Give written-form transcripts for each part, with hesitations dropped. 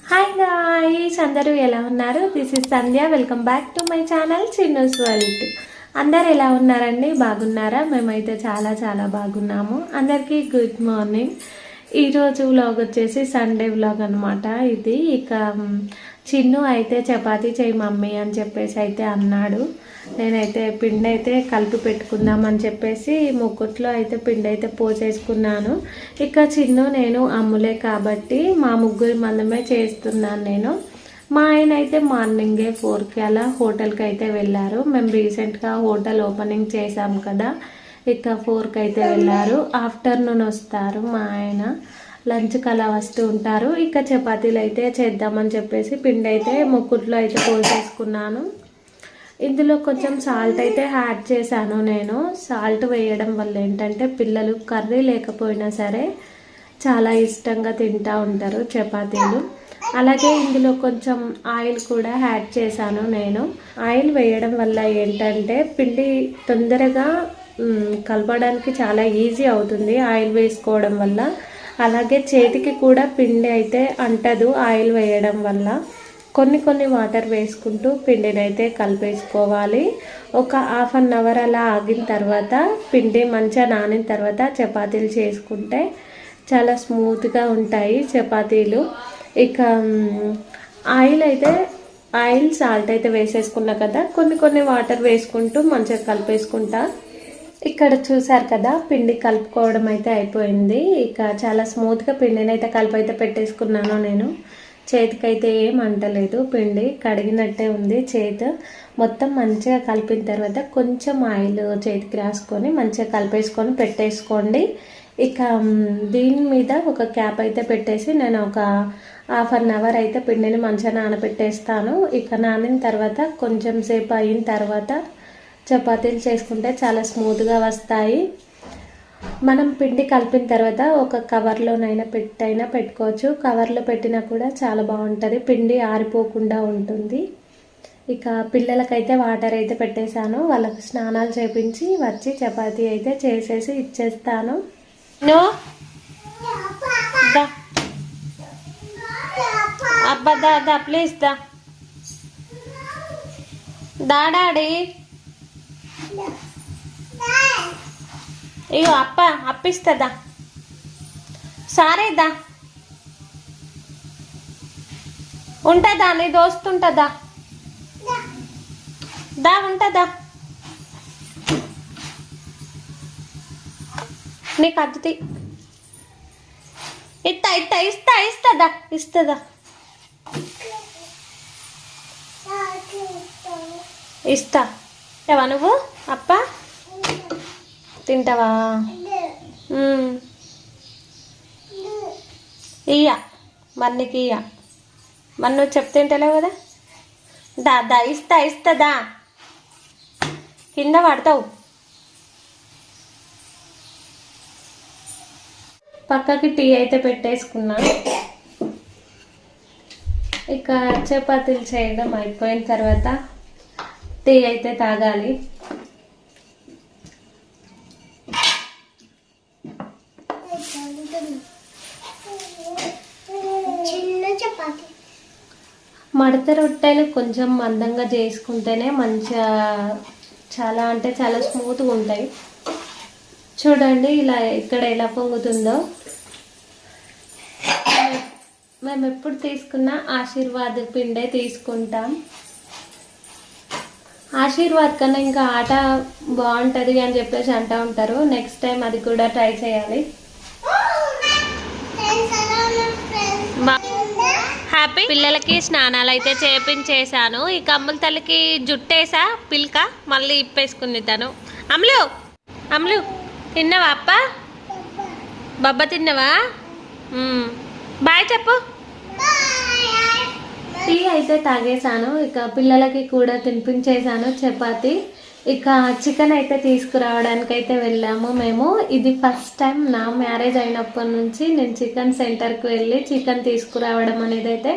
Hi guys, అందరూ ఎలా ఉన్నారు? This is Sandhya. Welcome back to my channel Chinnu's world. అందరు ఎలా ఉన్నారండి? బాగున్నారా? మేమైతే చాలా చాలా బాగున్నాము. అందరికీ గుడ్ మార్నింగ్. ఈరోజు వ్లాగ్ వచ్చేసి సండే వ్లాగ్ అనమాట. ఇది ఇక చిన్ను అయితే చపాతీ చేయి మమ్మీ అని చెప్పేసి అయితే అన్నాడు. నేనైతే పిండి అయితే కలిపి పెట్టుకుందామని చెప్పేసి ముక్కుట్లో అయితే పిండి అయితే పోసేసుకున్నాను. ఇక చిన్ను నేను అమ్ములే కాబట్టి మా ముగ్గురి మందమే చేస్తున్నాను నేను. మా ఆయన అయితే మార్నింగే 4కి అలా హోటల్కి అయితే వెళ్ళారు. మేము రీసెంట్గా హోటల్ ఓపెనింగ్ చేసాం కదా, ఇక 4కి అయితే వెళ్ళారు. ఆఫ్టర్నూన్ వస్తారు మా ఆయన, లంచ్కి అలా వస్తూ ఉంటారు. ఇక చపాతీలు అయితే చేద్దామని చెప్పేసి పిండి అయితే ముక్కుట్లో అయితే పోసేసుకున్నాను. ఇందులో కొంచెం సాల్ట్ అయితే యాడ్ చేశాను నేను. సాల్ట్ వేయడం వల్ల ఏంటంటే పిల్లలు కర్రీ లేకపోయినా సరే చాలా ఇష్టంగా తింటూ ఉంటారు చపాతీలు. అలాగే ఇందులో కొంచెం ఆయిల్ కూడా యాడ్ చేశాను నేను. ఆయిల్ వేయడం వల్ల ఏంటంటే పిండి తొందరగా కలపడానికి చాలా ఈజీ అవుతుంది ఆయిల్ వేసుకోవడం వల్ల. అలాగే చేతికి కూడా పిండి అయితే అంటదు ఆయిల్ వేయడం వల్ల. కొన్ని వాటర్ వేసుకుంటూ పిండిని అయితే కలిపేసుకోవాలి. ఒక హాఫ్ అన్ అవర్ అలా ఆగిన తర్వాత పిండి మంచిగా నానిన తర్వాత చపాతీలు చేసుకుంటే చాలా స్మూత్గా ఉంటాయి చపాతీలు. ఇక ఆయిల్ సాల్ట్ అయితే వేసేసుకున్నా కదా, కొన్ని వాటర్ వేసుకుంటూ మంచిగా కలిపేసుకుంటా. ఇక్కడ చూసారు కదా, పిండి కలుపుకోవడం అయితే అయిపోయింది. ఇక చాలా స్మూత్గా పిండిని అయితే కలిపి అయితే పెట్టేసుకున్నాను నేను. చేతికైతే ఏం అంటలేదు, పిండి కడిగినట్టే ఉంది చేతి. మొత్తం మంచిగా కలిపిన తర్వాత కొంచెం ఆయిల్ చేతికి రాసుకొని మంచిగా కలిపేసుకొని పెట్టేసుకోండి. ఇక దీని మీద ఒక క్యాప్ అయితే పెట్టేసి నేను ఒక హాఫ్ అన్ అవర్ అయితే పిండిని మంచిగా నానబెట్టేస్తాను. ఇక నానిన తర్వాత కొంచెం సేపు అయిన తర్వాత చపాతీలు చేసుకుంటే చాలా స్మూత్గా వస్తాయి. మనం పిండి కలిపిన తర్వాత ఒక కవర్లోనైనా పెట్టుకోవచ్చు. కవర్లో పెట్టినా కూడా చాలా బాగుంటుంది, పిండి ఆరిపోకుండా ఉంటుంది. ఇక పిల్లలకైతే వాటర్ అయితే పెట్టేశాను. వాళ్ళకి స్నానాలు చేపించి వచ్చి చపాతీ అయితే చేసేసి ఇచ్చేస్తాను. నో అబ్బా దా ప్లీజ్ డాడీ. ఇగో అప్పిస్తుందా? సారేదా ఉంటుందా? నీ దోస్తు ఉంటుందా? ఉంటుందా? నీకు అద్దుతి ఇస్తుందా? ఇస్తా. ఏవా నువ్వు అప్ప తింటావా? ఇయ్య మన్నికి ఇయ్య, మరి నువ్వు చెప్తింటలేవు కదా. ఇస్తుందా? కింద పడతావు. పక్కకి టీ అయితే పెట్టేసుకున్నా. ఇక చపాతీలు చేయడం అయిపోయిన తర్వాత టీ అయితే తాగాలి. మడత రొట్టెలు కొంచెం మందంగా చేసుకుంటేనే మంచిగా చాలా అంటే చాలా స్మూత్గా ఉంటాయి. చూడండి ఇలా ఇక్కడ ఎలా పొంగుతుందో. మేము ఎప్పుడు తీసుకున్నా ఆశీర్వాద్ పిండే తీసుకుంటాం. ఆశీర్వాద్ కన్నా ఇంకా ఆట బాగుంటుంది అని చెప్పేసి అంటూ ఉంటారు. నెక్స్ట్ టైం అది కూడా ట్రై చేయాలి. హ్యాపీ పిల్లలకి స్నానాలు అయితే చేపించేసాను. ఈ కమ్ముల తల్లికి జుట్టేసా పిల్క మళ్ళీ ఇప్పేసుకుంది తను. అమ్లు తిన్నావా? అప్ప బబ్బ తిన్నావా? బాయ్ చెప్పు. టీ అయితే తాగేసాను. ఇక పిల్లలకి కూడా తినిపించేసాను చపాతి. ఇక చికెన్ అయితే తీసుకురావడానికి అయితే వెళ్ళాము మేము. ఇది ఫస్ట్ టైం నా మ్యారేజ్ అయినప్పటి నుంచి నేను చికెన్ సెంటర్కి వెళ్ళి చికెన్ తీసుకురావడం అనేది అయితే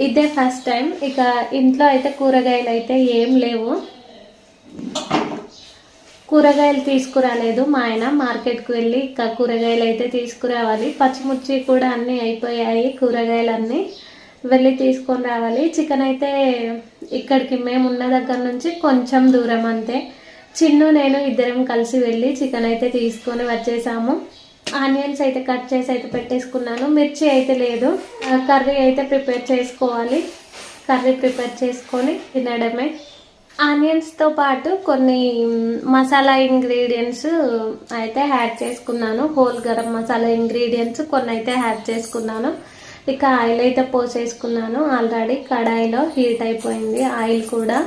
ఇదే ఫస్ట్ టైం. ఇక ఇంట్లో అయితే కూరగాయలు అయితే ఏం లేవు, కూరగాయలు తీసుకురాలేదు. మా ఆయన మార్కెట్కి వెళ్ళి ఇక కూరగాయలు అయితే తీసుకురావాలి. పచ్చిమిర్చి కూడా అన్నీ అయిపోయాయి కూరగాయలన్నీ. వెళ్ళి తీసుకొని రావాలి. చికెన్ అయితే ఇక్కడికి మేము ఉన్న దగ్గర నుంచి కొంచెం దూరం అంతే. చిన్ను నేను ఇద్దరం కలిసి వెళ్ళి చికెన్ అయితే తీసుకొని వచ్చేసాము. ఆనియన్స్ అయితే కట్ చేసి అయితే పెట్టేసుకున్నాను. మిర్చి అయితే లేదు. కర్రీ అయితే ప్రిపేర్ చేసుకోవాలి. కర్రీ ప్రిపేర్ చేసుకొని తినడమే. ఆనియన్స్తో పాటు కొన్ని మసాలా ఇంగ్రీడియంట్స్ అయితే యాడ్ చేసుకున్నాను. హోల్ గరం మసాలా ఇంగ్రీడియంట్స్ కొన్ని అయితే యాడ్ చేసుకున్నాను. ఇక ఆయిల్ అయితే పోసేసుకున్నాను. ఆల్రెడీ కడాయిలో హీట్ అయిపోయింది ఆయిల్ కూడా.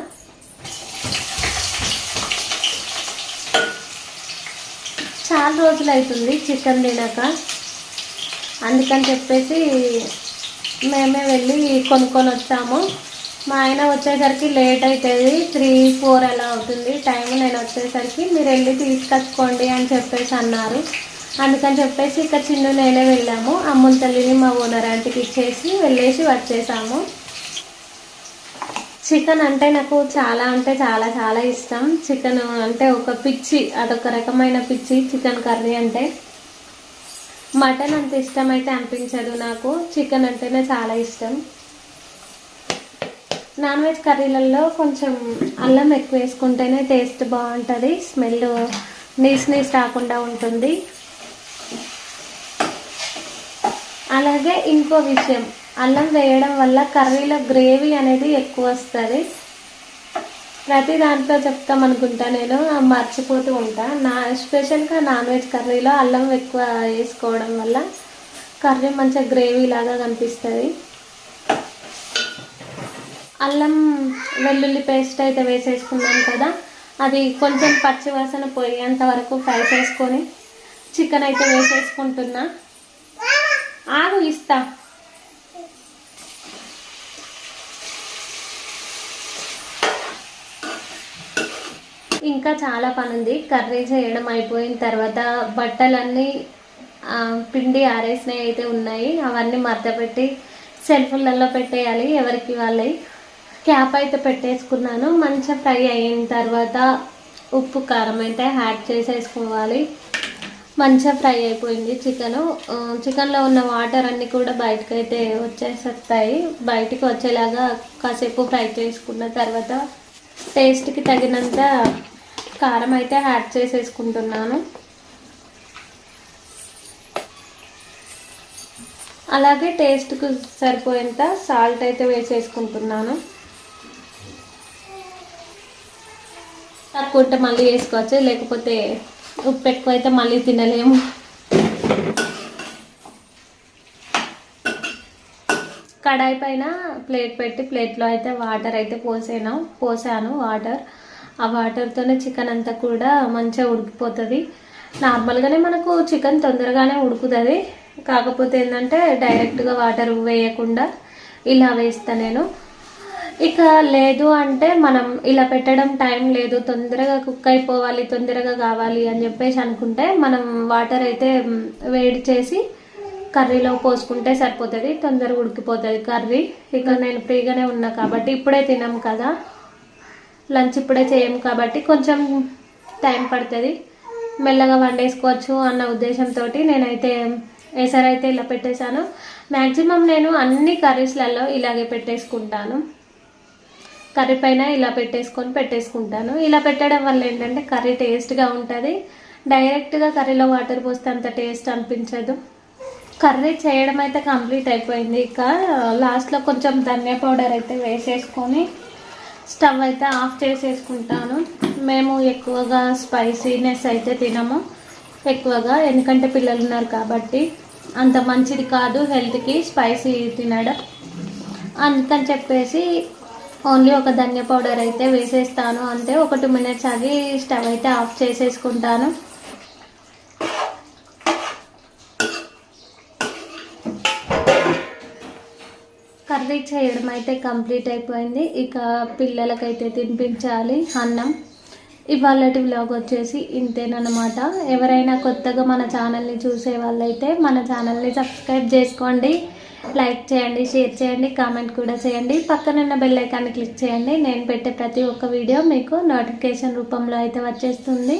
చాలా రోజులు అవుతుంది చికెన్ తినక, అందుకని చెప్పేసి మేమే వెళ్ళి కొనుక్కొని వచ్చాము. మా ఆయన వచ్చేసరికి లేట్ అవుతుంది, 3-4 అలా అవుతుంది టైం. నేను వచ్చేసరికి మీరు వెళ్ళి తీసుకొచ్చుకోండి అని చెప్పేసి అన్నారు. అందుకని చెప్పేసి ఇక చిన్ను నేనే వెళ్ళాము. అమ్ముల తల్లిని మా ఓనర్ ఆంటీకి ఇచ్చేసి వెళ్ళేసి వచ్చేసాము. చికెన్ అంటే నాకు చాలా అంటే చాలా చాలా ఇష్టం. చికెన్ అంటే ఒక పిచ్చి, అదొక రకమైన పిచ్చి చికెన్ కర్రీ అంటే. మటన్ అంత ఇష్టం అయితే అనిపించదు నాకు, చికెన్ అంటేనే చాలా ఇష్టం. నాన్ వెజ్ కర్రీలలో కొంచెం అల్లం ఎక్కువ వేసుకుంటేనే టేస్ట్ బాగుంటుంది, స్మెల్ నీస్ రాకుండా ఉంటుంది. అలాగే ఇంకో విషయం, అల్లం వేయడం వల్ల కర్రీలో గ్రేవీ అనేది ఎక్కువ వస్తుంది. ప్రతి దాంట్లో చెప్తామనుకుంటా, నేను మర్చిపోతూ ఉంటా. స్పెషల్గా నాన్ వెజ్ కర్రీలో అల్లం ఎక్కువ వేసుకోవడం వల్ల కర్రీ మంచిగా గ్రేవీ లాగా కనిపిస్తుంది. అల్లం వెల్లుల్లి పేస్ట్ అయితే వేసేసుకున్నాం కదా, అది కొంచెం పచ్చి వాసన పోయేంత వరకు ఫ్రై చేసుకొని చికెన్ అయితే వేసేసుకుంటున్నా. ఆగు ఇస్తా. ఇంకా చాలా పని ఉంది. కర్రీ చేయడం అయిపోయిన తర్వాత బట్టలన్నీ పిండి ఆరేసినవి అయితే ఉన్నాయి, అవన్నీ మడతపెట్టి సెల్ఫ్లలో పెట్టేయాలి ఎవరికి వాళ్ళవి. క్యాప్ అయితే పెట్టేసుకున్నాను. మంచిగా ఫ్రై అయిన తర్వాత ఉప్పు కారం అయితే యాడ్ చేసేసుకోవాలి. మంచిగా ఫ్రై అయిపోయింది చికెన్లో ఉన్న వాటర్ అన్నీ కూడా బయటకైతే వచ్చేస్తాయి. బయటికి వచ్చేలాగా కాసేపు ఫ్రై చేసుకున్న తర్వాత టేస్ట్కి తగినంత కారం అయితే యాడ్ చేసేసుకుంటున్నాను. అలాగే టేస్ట్కు సరిపోయేంత సాల్ట్ అయితే వేసేసుకుంటున్నాను. తక్కువ ఉంటే మళ్ళీ వేసుకోవచ్చు, లేకపోతే ఉప్పు ఎక్కువైతే మళ్ళీ తినలేము. కడాయి పైన ప్లేట్ పెట్టి ప్లేట్లో అయితే వాటర్ అయితే పోసాను వాటర్. ఆ వాటర్తోనే చికెన్ అంతా కూడా మంచిగా ఉడికిపోతుంది. నార్మల్గానే మనకు చికెన్ తొందరగానే ఉడుకుతుంది, కాకపోతే ఏంటంటే డైరెక్ట్గా వాటర్ వేయకుండా ఇలా వేస్తా నేను. ఇక లేదు అంటే మనం ఇలా పెట్టడం టైం లేదు, తొందరగా కుక్ అయిపోవాలి, తొందరగా కావాలి అని చెప్పేసి అనుకుంటే మనం వాటర్ అయితే వేడి చేసి కర్రీలో పోసుకుంటే సరిపోతుంది, తొందరగా ఉడికిపోతుంది కర్రీ. ఇక నేను ఫ్రీగానే ఉన్నా కాబట్టి, ఇప్పుడే తినాం కదా, లంచ్ ఇప్పుడే చేయము కాబట్టి కొంచెం టైం పడుతుంది, మెల్లగా వండేసుకోవచ్చు అన్న ఉద్దేశంతో నేనైతే ఎసరైతే ఇలా పెట్టేశాను. మ్యాక్సిమం నేను అన్ని కర్రీస్లలో ఇలాగే పెట్టేసుకుంటాను. కర్రీ పైన ఇలా పెట్టేసుకుంటాను. ఇలా పెట్టడం వల్ల ఏంటంటే కర్రీ టేస్ట్గా ఉంటుంది. డైరెక్ట్గా కర్రీలో వాటర్ పోస్తే అంత టేస్ట్ అనిపించదు. కర్రీ చేయడం అయితే కంప్లీట్ అయిపోయింది. ఇక లాస్ట్లో కొంచెం ధనియా పౌడర్ అయితే వేసేసుకొని స్టవ్ అయితే ఆఫ్ చేసేసుకుంటాను. మేము ఎక్కువగా స్పైసీనెస్ అయితే తినము ఎక్కువగా, ఎందుకంటే పిల్లలు ఉన్నారు కాబట్టి అంత మంచిది కాదు హెల్త్కి స్పైసీ తినడం. అందుకని చెప్పేసి ఓన్లీ ఒక ధనియా పౌడర్ అయితే వేసేస్తాను అంతే. ఒక 2 minutes ఆగి స్టవ్ అయితే ఆఫ్ చేసేసుకుంటాను. కర్రీ చేయడం అయితే కంప్లీట్ అయిపోయింది. ఇక పిల్లలకైతే తినిపించాలి అన్నం. ఇవాళటి వ్లాగ్ వచ్చేసి ఇంతేనమాట. ఎవరైనా కొత్తగా మన ఛానల్ని చూసే వాళ్ళైతే మన ఛానల్ని సబ్స్క్రైబ్ చేసుకోండి, లైక్ చేయండి, షేర్ చేయండి, కామెంట్ కూడా చేయండి. పక్కనున్న బెల్ ఐకాన్ని క్లిక్ చేయండి. నేను పెట్టే ప్రతి ఒక్క వీడియో మీకు నోటిఫికేషన్ రూపంలో అయితే వచ్చేస్తుంది.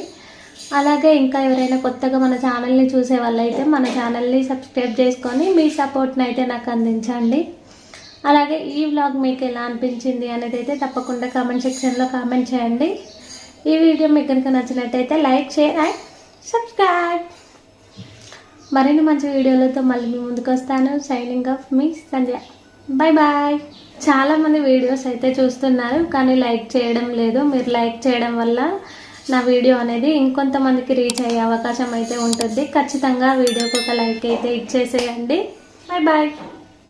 అలాగే ఇంకా ఎవరైనా కొత్తగా మన ఛానల్ని చూసే వాళ్ళైతే మన ఛానల్ని సబ్స్క్రైబ్ చేసుకొని మీ సపోర్ట్ని అయితే నాకు అందించండి. అలాగే ఈ వ్లాగ్ మీకు ఎలా అనిపించింది అనేది అయితే తప్పకుండా కామెంట్ సెక్షన్లో కామెంట్ చేయండి. ఈ వీడియో మీకు కనుక నచ్చినట్టయితే లైక్, షేర్ అండ్ సబ్స్క్రైబ్. మరిన్ని మంచి వీడియోలతో మళ్ళీ మీ ముందుకు వస్తాను. సైనింగ్ ఆఫ్ మీ సంధ్య. Bye bye. చాలామంది వీడియోస్ అయితే చూస్తున్నారు కానీ లైక్ చేయడం లేదు. మీరు లైక్ చేయడం వల్ల నా వీడియో అనేది ఇంకొంతమందికి రీచ్ అయ్యే అవకాశం అయితే ఉంటుంది. ఖచ్చితంగా వీడియోకి ఒక లైక్ అయితే ఇచ్చేసేయండి. Bye bye.